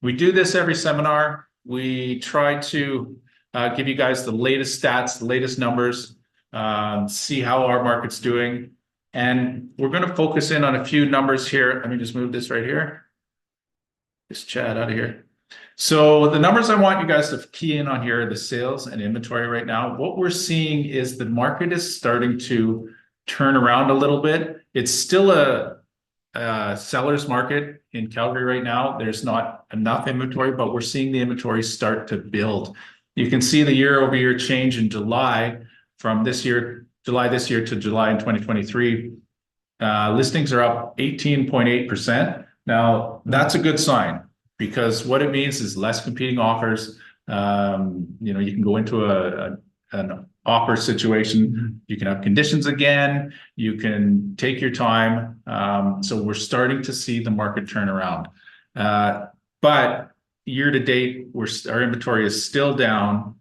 We do this every seminar. We try to give you guys the latest stats, the latest numbers, see how our market's doing. And we're going to focus in on a few numbers here. Let me just move this right here. Just chat out of here. So the numbers I want you guys to key in on here are the sales and inventory right now. What we're seeing is the market is starting to turn around a little bit. It's still a seller's market in Calgary right now. There's not enough inventory, but we're seeing the inventory start to build. You can see the year-over-year change in July from July this year to July in 2023. Listings are up 18.8%. Now, that's a good sign because what it means is less competing offers. You can go into an offer situation, you can have conditions again, you can take your time. So we're starting to see the market turn around. But year to date, our inventory is still down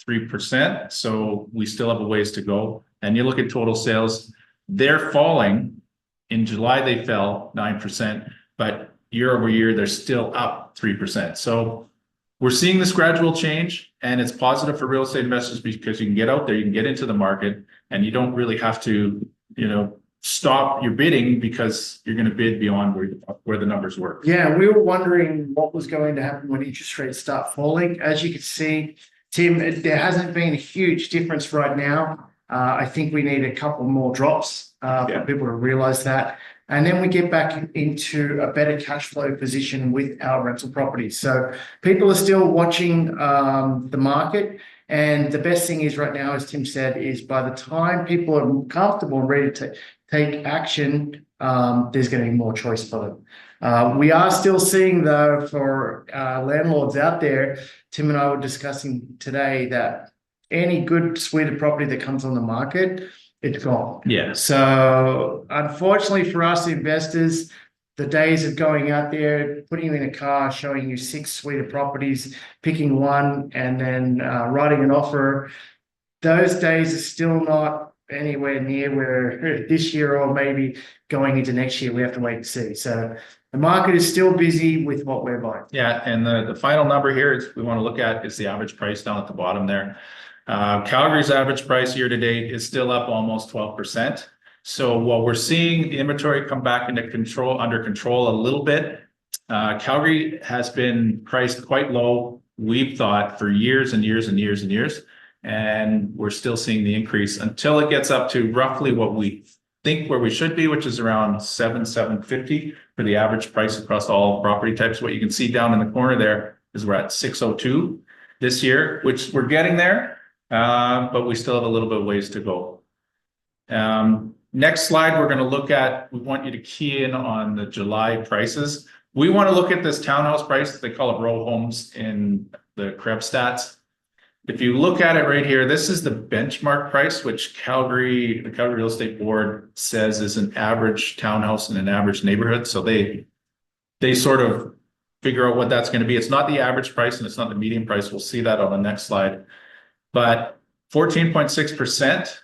3%. So we still have a ways to go. And you look at total sales, they're falling. In July, they fell 9%, but year over year, they're still up 3%. So we're seeing this gradual change, and it's positive for real estate investors because you can get out there, you can get into the market, and you don't really have to, stop your bidding because you're going to bid beyond where the numbers were. Yeah, we were wondering what was going to happen when interest rates start falling. As you can see, Tim, there hasn't been a huge difference right now. I think we need a couple more drops for people to realize that. And then we get back into a better cash flow position with our rental properties. So people are still watching the market. And the best thing is right now, as Tim said, is by the time people are comfortable and ready to take action, there's going to be more choice for them. We are still seeing, though, for landlords out there, Tim and I were discussing today that any good suite of property that comes on the market, it's gone. Yeah. So unfortunately for us investors, the days of going out there, putting you in a car, showing you 6 suite of properties, picking one, and then writing an offer, those days are still not anywhere near where this year or maybe going into next year, we have to wait and see. So the market is still busy with what we're buying. Yeah, and the final number here we want to look at is the average price down at the bottom there. Calgary's average price year to date is still up almost 12%. So while we're seeing the inventory come back under control a little bit, Calgary has been priced quite low, we've thought, for years and years and years and years. And we're still seeing the increase until it gets up to roughly what we think where we should be, which is around $750 for the average price across all property types. What you can see down in the corner there is we're at 602 this year, which we're getting there. But we still have a little bit of ways to go. Next slide, we're going to look at, we want you to key in on the July prices. We want to look at this townhouse price. They call it row homes in the Krebs stats. If you look at it right here, this is the benchmark price, which the Calgary Real Estate Board says is an average townhouse in an average neighborhood. So they sort of figure out what that's going to be. It's not the average price and it's not the median price. We'll see that on the next slide. But 14.6%,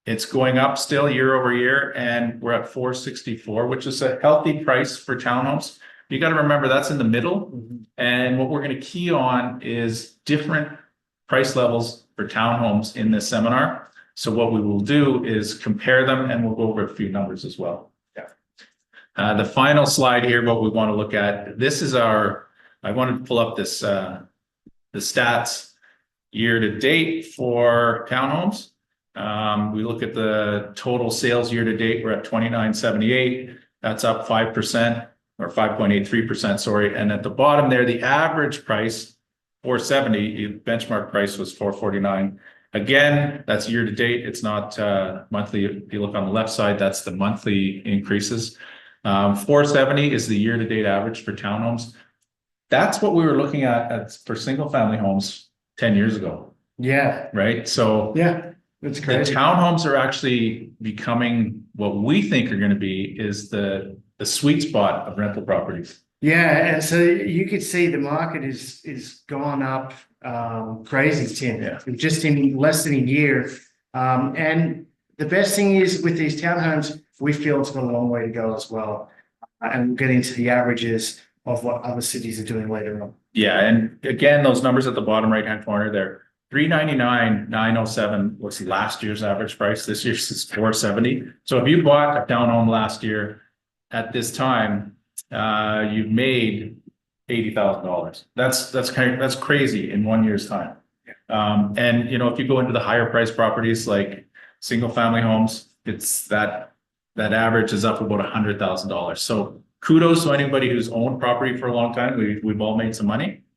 it's going up still year over year, and we're at 464, which is a healthy price for townhomes. You got to remember that's in the middle. And what we're going to key on is different price levels for townhomes in this seminar. So what we will do is compare them, and we'll go over a few numbers as well. Yeah. The final slide here, what we want to look at, this is I wanted to pull up this, the stats year to date for townhomes. We look at the total sales year to date, we're at 2978. That's up 5% or 5.83%, sorry. And at the bottom there, the average price, 470, benchmark price was 449. Again, that's year to date. It's not monthly. If you look on the left side, that's the monthly increases. 470 is the year to date average for townhomes. That's what we were looking at for single family homes 10 years ago. Yeah. Right. So yeah, that's crazy. The townhomes are actually becoming what we think are going to be is the sweet spot of rental properties. Yeah. And so you could see the market is gone up crazy, Tim. Yeah. Just in less than a year. And the best thing is with these townhomes, we feel it's got a long way to go as well. And we'll get into the averages. of what other cities are doing later on. Yeah, and again, those numbers at the bottom right-hand corner there, 399, 907 was last year's average price. This year's is 470. So if you bought a townhome last year at this time, you've made $80,000. That's crazy in 1 year's time. And you know, if you go into the higher price properties like single family homes, it's that average is up about $100,000. So kudos to anybody who's owned property for a long time. We've all made some money.